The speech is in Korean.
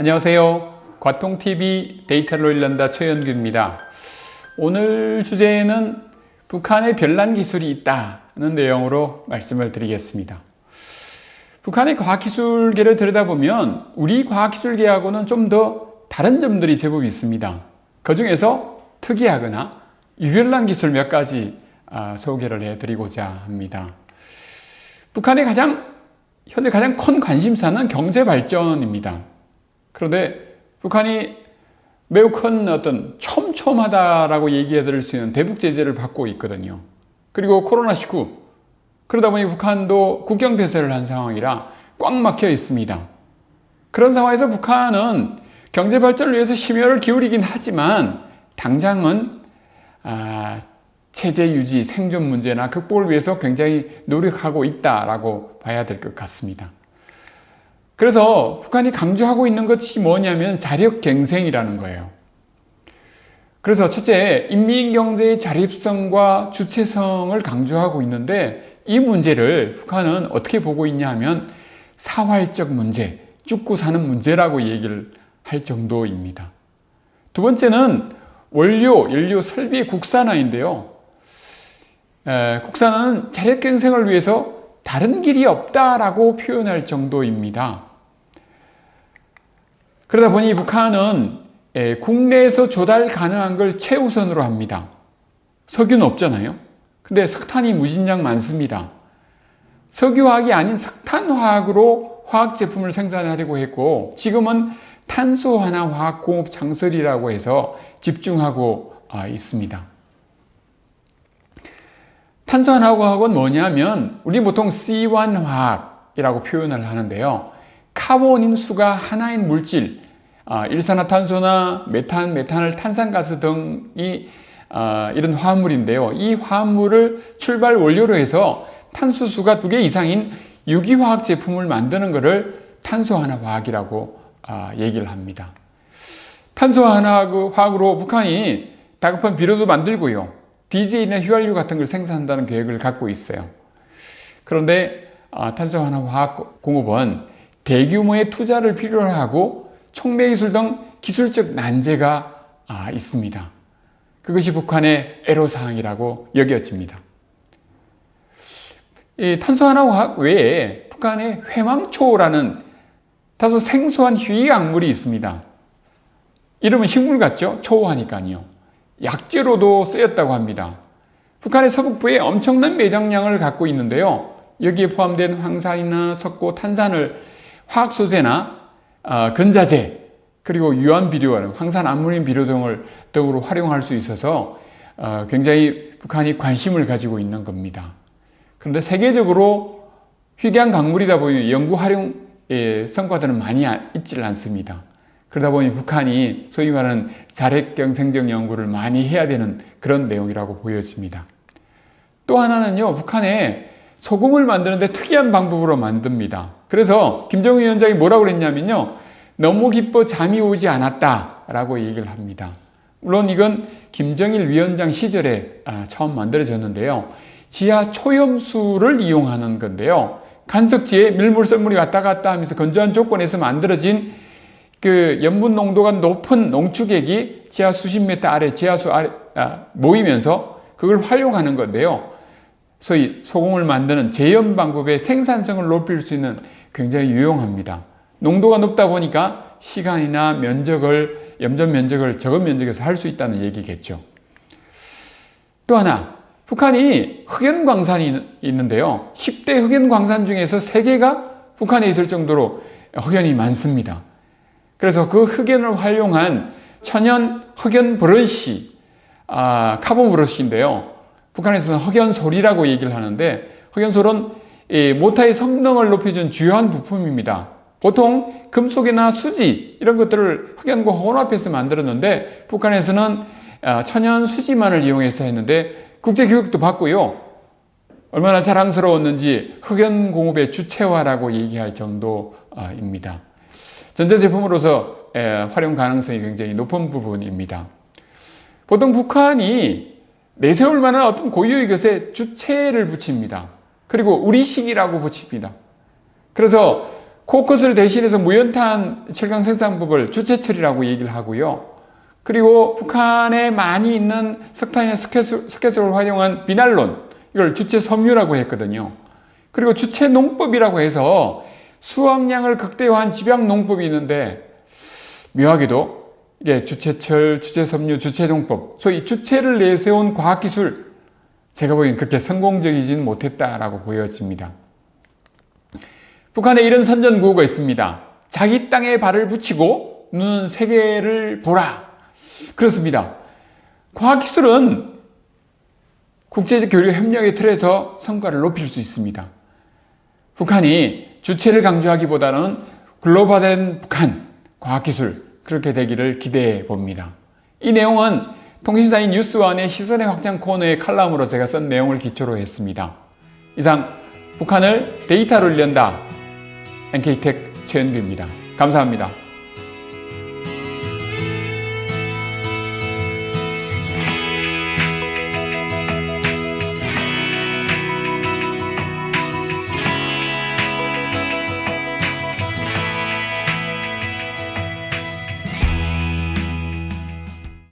안녕하세요. 과통TV 데이터로 일난다 최현규입니다. 오늘 주제는 북한의 별난 기술이 있다는 내용으로 말씀을 드리겠습니다. 북한의 과학기술계를 들여다보면 우리 과학기술계하고는 좀 더 다른 점들이 제법 있습니다. 그 중에서 특이하거나 유별난 기술 몇 가지 소개를 해드리고자 합니다. 북한의 현재 가장 큰 관심사는 경제 발전입니다. 그런데 북한이 매우 큰 어떤 촘촘하다라고 얘기해 드릴 수 있는 대북 제재를 받고 있거든요. 그리고 코로나19, 그러다 보니 북한도 국경 폐쇄를 한 상황이라 꽉 막혀 있습니다. 그런 상황에서 북한은 경제 발전을 위해서 심혈을 기울이긴 하지만 당장은 체제 유지, 생존 문제나 극복을 위해서 굉장히 노력하고 있다라고 봐야 될 것 같습니다. 그래서 북한이 강조하고 있는 것이 뭐냐면 자력갱생이라는 거예요. 그래서 첫째, 인민경제의 자립성과 주체성을 강조하고 있는데 이 문제를 북한은 어떻게 보고 있냐 하면 사활적 문제, 죽고 사는 문제라고 얘기를 할 정도입니다. 두 번째는 원료, 연료, 설비 국산화인데요. 국산화는 자력갱생을 위해서 다른 길이 없다라고 표현할 정도입니다. 그러다 보니 북한은 국내에서 조달 가능한 걸 최우선으로 합니다. 석유는 없잖아요. 근데 석탄이 무진장 많습니다. 석유화학이 아닌 석탄화학으로 화학 제품을 생산하려고 했고 지금은 탄소환화 화학공업 창설이라고 해서 집중하고 있습니다. 탄소환화화학은 뭐냐면 우리 보통 C1 화학이라고 표현을 하는데요. 카본인 수가 하나인 물질, 일산화탄소나 메탄을 탄산가스 등이 이런 화합물인데요. 이 화합물을 출발 원료로 해서 탄소수가 2개 이상인 유기화학 제품을 만드는 것을 탄소환화화학이라고 얘기를 합니다. 탄소환화화학으로 북한이 다급한 비료도 만들고요. DJ나 휘발유 같은 걸 생산한다는 계획을 갖고 있어요. 그런데 탄소환화화학 공업은 대규모의 투자를 필요로 하고 촉매기술 등 기술적 난제가 있습니다. 그것이 북한의 애로사항이라고 여겨집니다. 이 탄소환화화학 외에 북한의 회망초라는 다소 생소한 희귀약물이 있습니다. 이름은 식물 같죠? 초호하니까요. 약재로도 쓰였다고 합니다. 북한의 서북부에 엄청난 매장량을 갖고 있는데요. 여기에 포함된 황산이나 석고, 탄산을 화학소재나 건자재, 그리고 유한비료, 황산 암모늄 비료 등으로 활용할 수 있어서 굉장히 북한이 관심을 가지고 있는 겁니다. 그런데 세계적으로 희귀한 강물이다 보니 연구 활용 성과들은 많이 있지를 않습니다. 그러다 보니 북한이 소위 말하는 자력경생적 연구를 많이 해야 되는 그런 내용이라고 보여집니다. 또 하나는요, 북한에 소금을 만드는데 특이한 방법으로 만듭니다. 그래서 김정은 위원장이 뭐라고 그랬냐면요, 너무 기뻐 잠이 오지 않았다라고 얘기를 합니다. 물론 이건 김정일 위원장 시절에 처음 만들어졌는데요. 지하 초염수를 이용하는 건데요. 간석지에 밀물썰물이 왔다 갔다 하면서 건조한 조건에서 만들어진 그 염분 농도가 높은 농축액이 지하 수십 미터 아래 지하수 아래 모이면서 그걸 활용하는 건데요. 소위 소금을 만드는 제염 방법의 생산성을 높일 수 있는 굉장히 유용합니다. 농도가 높다 보니까 시간이나 염전 면적을 적은 면적에서 할 수 있다는 얘기겠죠. 또 하나, 북한이 흑연광산이 있는데요. 10대 흑연광산 중에서 3개가 북한에 있을 정도로 흑연이 많습니다. 그래서 그 흑연을 활용한 천연 흑연 브러쉬, 카본 브러쉬인데요. 북한에서는 흑연솔이라고 얘기를 하는데 흑연솔은 모타의 성능을 높여준 주요한 부품입니다. 보통 금속이나 수지 이런 것들을 흑연과 혼합해서 만들었는데 북한에서는 천연 수지만을 이용해서 했는데 국제교육도 받고요. 얼마나 자랑스러웠는지 흑연 공업의 주체화라고 얘기할 정도입니다. 전자제품으로서 활용 가능성이 굉장히 높은 부분입니다. 보통 북한이 내세울 만한 어떤 고유의 것에 주체를 붙입니다. 그리고 우리식이라고 붙입니다. 그래서 코크스를 대신해서 무연탄 철강 생산법을 주체철이라고 얘기를 하고요. 그리고 북한에 많이 있는 석탄이나 스케스를 활용한 비날론, 이걸 주체 섬유라고 했거든요. 그리고 주체 농법이라고 해서 수확량을 극대화한 집약 농법이 있는데, 묘하게도 이게 주체철, 주체섬유, 주체농법, 소위 주체를 내세운 과학기술, 제가 보기엔 그렇게 성공적이지는 못했다라고 보여집니다. 북한에 이런 선전구호가 있습니다. 자기 땅에 발을 붙이고 눈은 세계를 보라. 그렇습니다. 과학기술은 국제적 교류 협력의 틀에서 성과를 높일 수 있습니다. 북한이 주체를 강조하기보다는 글로벌화된 북한, 과학기술, 그렇게 되기를 기대해 봅니다. 이 내용은 통신사인 뉴스원의 시선의 확장 코너의 칼럼으로 제가 쓴 내용을 기초로 했습니다. 이상 북한을 데이터로 이른다. NK텍 최은규입니다. 감사합니다.